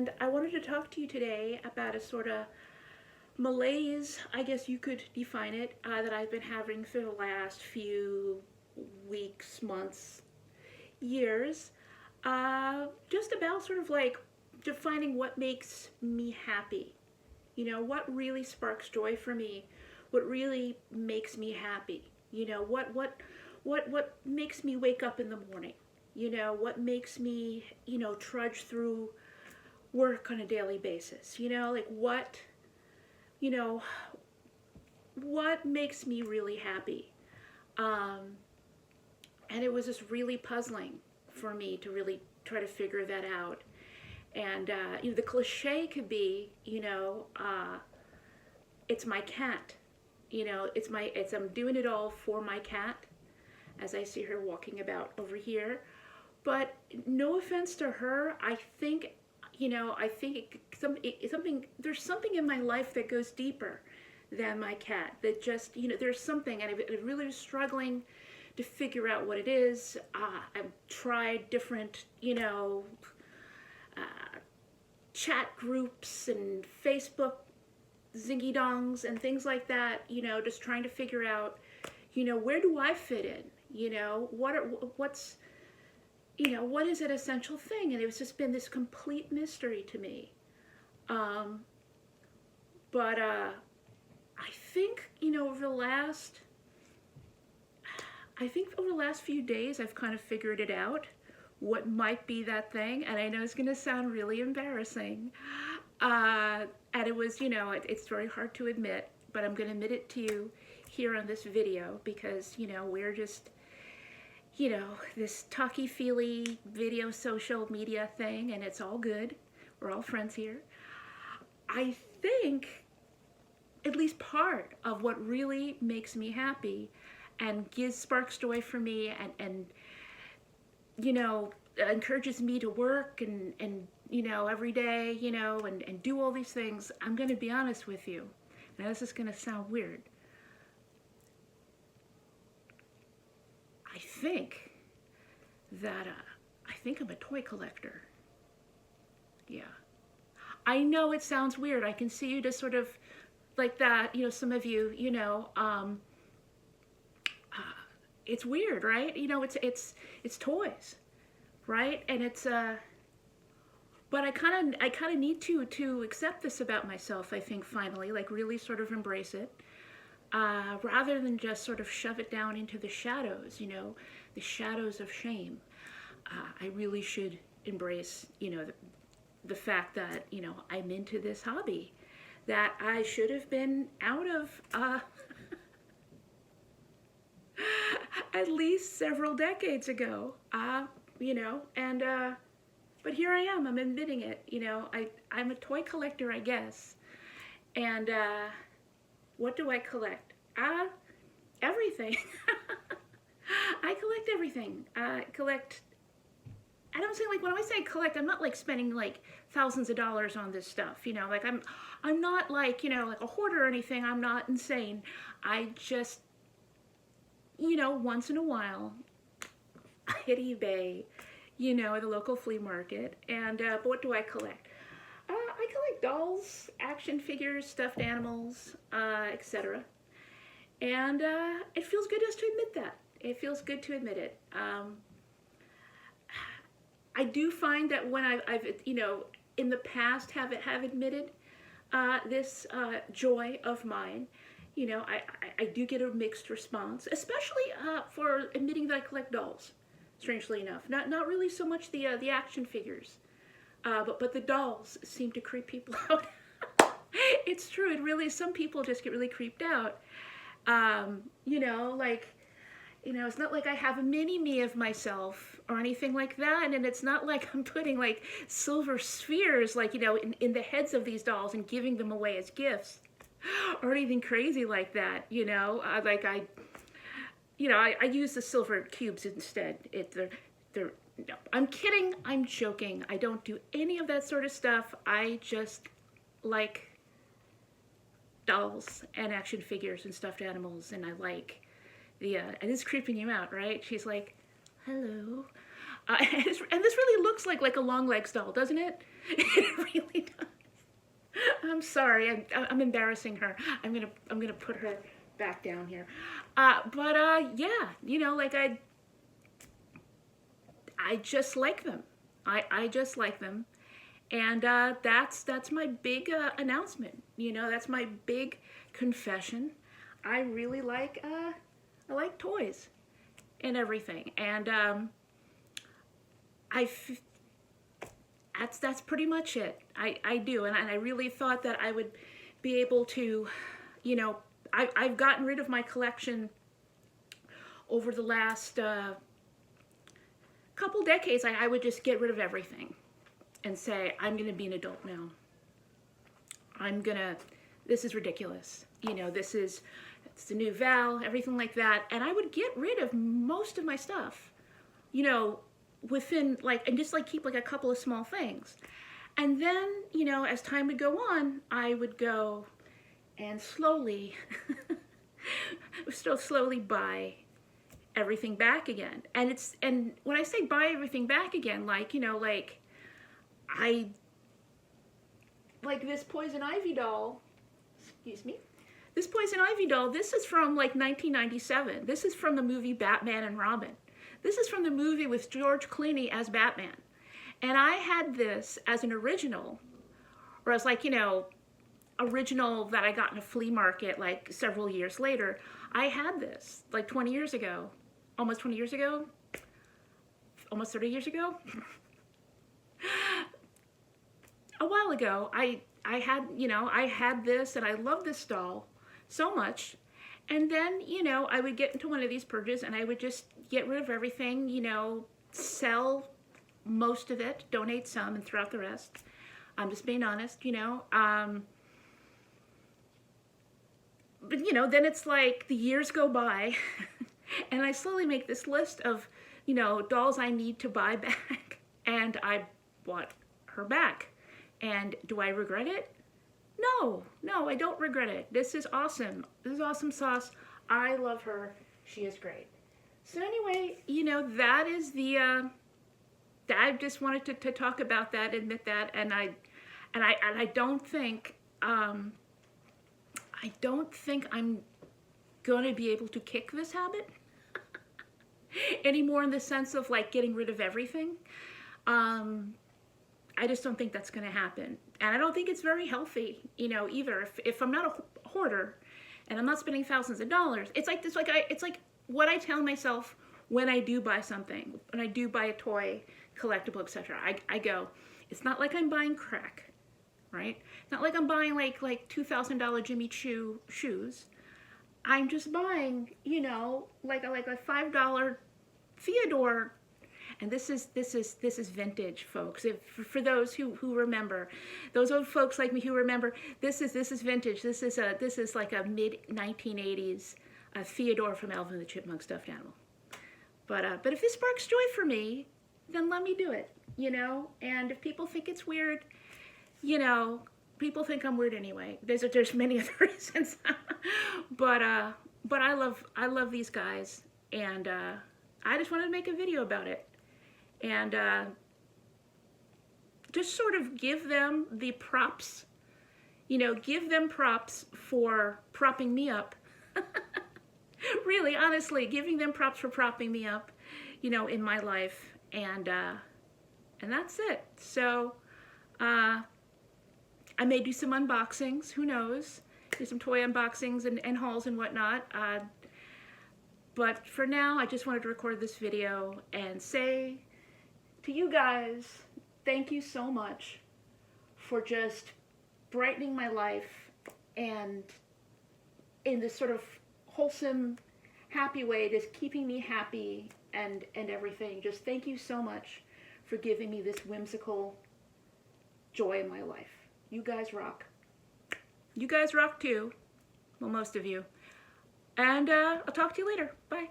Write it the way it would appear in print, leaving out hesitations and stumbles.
And I wanted to talk to you today about a sort of malaise, I guess you could define it, that I've been having for the last few weeks, months, years. Just about sort of like defining what makes me happy. What really sparks joy for me, what really makes me happy. What makes me wake up in the morning. What makes me, trudge through work on a daily basis. Like you know, what makes me really happy. Um, and it was just really puzzling for me to really try to figure that out. And the cliche could be, it's my cat. It's I'm doing it all for my cat, as I see her walking about over here. But no offense to her, I think something. There's something in my life that goes deeper than my cat. That just, there's something, and I really was struggling to figure out what it is. I've tried different, uh, chat groups and Facebook zingy dongs and things like that. Just trying to figure out, where do I fit in? What's what is that essential thing? And it's just been this complete mystery to me. Um, but I think, over the last few days, I've kind of figured it out, what might be that thing. And I know it's going to sound really embarrassing. And it was, it's very hard to admit, but I'm going to admit it to you here on this video because, we're just, this talky-feely video social media thing, and it's all good. We're all friends here. I think at least part of what really makes me happy and sparks joy for me and encourages me to work and every day, and do all these things. I'm going to be honest with you. Now, this is going to sound weird. I think that I think I'm a toy collector. Yeah. I know it sounds weird. I can see you just sort of like that, some of you, it's weird, right? It's toys, right? And it's but I kind of need to accept this about myself, I think, finally, like really sort of embrace it. Rather than just sort of shove it down into the shadows, the shadows of shame. I really should embrace, the fact that, I'm into this hobby that I should have been out of at least several decades ago, and but here I am, I'm admitting it, I'm a toy collector, I guess. And what do I collect? Everything. I collect everything. I don't say, like, when I say collect, I'm not like spending like thousands of dollars on this stuff, like I'm not like, like a hoarder or anything. I'm not insane. I just, once in a while, I hit eBay, at the local flea market, and but what do I collect? I collect dolls, action figures, stuffed animals, etc. And it feels good just to admit that. It feels good to admit it. I do find that when I've in the past have admitted this joy of mine, I do get a mixed response, especially for admitting that I collect dolls. Strangely enough, not really so much the action figures, but the dolls seem to creep people out. It's true. It really, some people just get really creeped out. Like, it's not like I have a mini me of myself or anything like that. And it's not like I'm putting like silver spheres, like, in the heads of these dolls and giving them away as gifts or anything crazy like that. I use the silver cubes instead. They're no, I'm kidding. I'm joking. I don't do any of that sort of stuff. I just like dolls and action figures and stuffed animals, and I like and it's creeping you out, right? She's like, hello. And this really looks like a long legs doll, doesn't it? It really does. I'm sorry. I'm embarrassing her. I'm gonna put her back down here. Yeah, you know, like I just like them. I just like them. And that's my big announcement. You know, that's my big confession. I really like I like toys and everything. And I f- that's pretty much it. I do, and I really thought that I would be able to, you know, I've gotten rid of my collection over the last couple decades. I would just get rid of everything and say, I'm going to be an adult now. This is ridiculous. You know, it's the new Val, everything like that. And I would get rid of most of my stuff, you know, within like, and just like keep like a couple of small things. And then, you know, as time would go on, I would go and slowly, still slowly buy everything back again. And when I say buy everything back again, like, you know, like, I like this Poison Ivy doll, excuse me, this Poison Ivy doll, this is from like 1997. This is from the movie Batman and Robin. This is from the movie with George Clooney as Batman. And I had this as an original, or as like, you know, original that I got in a flea market like several years later. I had this like 20 years ago, almost 20 years ago, almost 30 years ago. A while ago, I had, you know, I had this and I loved this doll so much. And then, you know, I would get into one of these purges and I would just get rid of everything, you know, sell most of it, donate some, and throw out the rest. I'm just being honest, you know. But, you know, then it's like the years go by and I slowly make this list of, you know, dolls I need to buy back. And I bought her back. And do I regret it? No, I don't regret it. This is awesome. This is awesome sauce. I love her. She is great. So anyway, you know, that is the, I just wanted to talk about that, admit that, and I don't think, I don't think I'm going to be able to kick this habit anymore in the sense of like getting rid of everything. I just don't think that's going to happen. And I don't think it's very healthy, you know, either. If I'm not a hoarder and I'm not spending thousands of dollars, it's like what I tell myself when I do buy something, when I do buy a toy, collectible, etc. I go, it's not like I'm buying crack, right? It's not like I'm buying like $2,000 Jimmy Choo shoes. I'm just buying, you know, like a $5 Theodore. And this is vintage, folks. For those who remember, those old folks like me who remember, this is vintage. This is like a mid 1980s Theodore from Alvin and the Chipmunk stuffed animal. But if this sparks joy for me, then let me do it, you know. And if people think it's weird, you know, people think I'm weird anyway. There's many other reasons. but I love these guys, and I just wanted to make a video about it. And just sort of give them the props, you know, give them props for propping me up. Really, honestly, giving them props for propping me up, you know, in my life. And that's it. So I may do some unboxings, who knows, do some toy unboxings and hauls and whatnot. But for now, I just wanted to record this video and say to you guys, thank you so much for just brightening my life and in this sort of wholesome, happy way, just keeping me happy and everything. Just thank you so much for giving me this whimsical joy in my life. You guys rock. You guys rock too. Well, most of you. And I'll talk to you later. Bye.